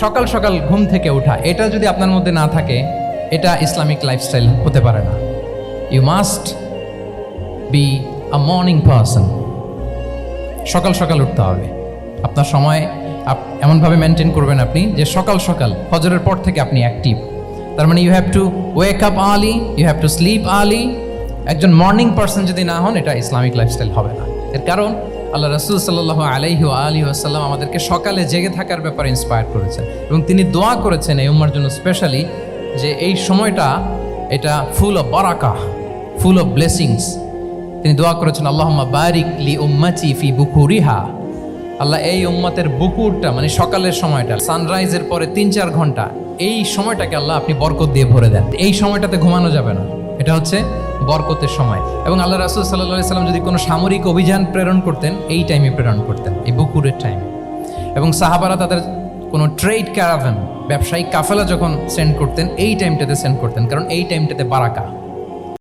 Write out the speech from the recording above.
সকাল সকাল ঘুম থেকে ওঠা, এটা যদি আপনার মধ্যে না থাকে, এটা ইসলামিক লাইফস্টাইল হতে পারে না। You must be a morning person. সকাল সকাল উঠতে হবে। আপনার সময় এমনভাবে মেনটেন করবেন আপনি যে সকাল সকাল ফজরের পর থেকে আপনি অ্যাক্টিভ। তার মানে you have to wake up early, you have to sleep early. একজন মর্নিং পারসন যদি না হন, এটা ইসলামিক লাইফস্টাইল হবে না। এর কারণ আল্লাহ রাসূল সাল্লাল্লাহু আলাইহি ওয়া আলিহি ওয়াসাল্লাম আমাদেরকে সকালে জেগে থাকার ব্যাপারে ইন্সপায়ার করেছেন এবং তিনি দোয়া করেছেন এই উম্মার জন্য স্পেশালি, যে এই সময়টা এটা ফুল অফ বারাকাহ, ফুল অফ ব্লেসিংস। তিনি দোয়া করেছেন, আল্লাহুম্মা বারিক লি উম্মতি ফি বুকুরিহা। আল্লাহ এই উম্মতের বুকুরটা, মানে সকালের সময়টা, সানরাইজের পরে 3-4 ঘন্টা, এই সময়টাকে আল্লাহ আপনি বরকত দিয়ে ভরে দেন। এই সময়টাতে ঘুমানো যাবে না, এটা হচ্ছে বরকতের সময়। এবং আল্লাহ রাসূল সাল্লাল্লাহু আলাইহি সাল্লাম যদি কোনো সামরিক অভিযান প্রেরণ করতেন, এই টাইমে প্রেরণ করতেন, এই বুকুরের টাইমে। এবং সাহাবারা তাদের কোনো ট্রেড ক্যারাভান, ব্যবসায়িক কাফেলা যখন সেন্ড করতেন, এই টাইমটাতে সেন্ড করতেন, কারণ এই টাইমটাতে বারাকা।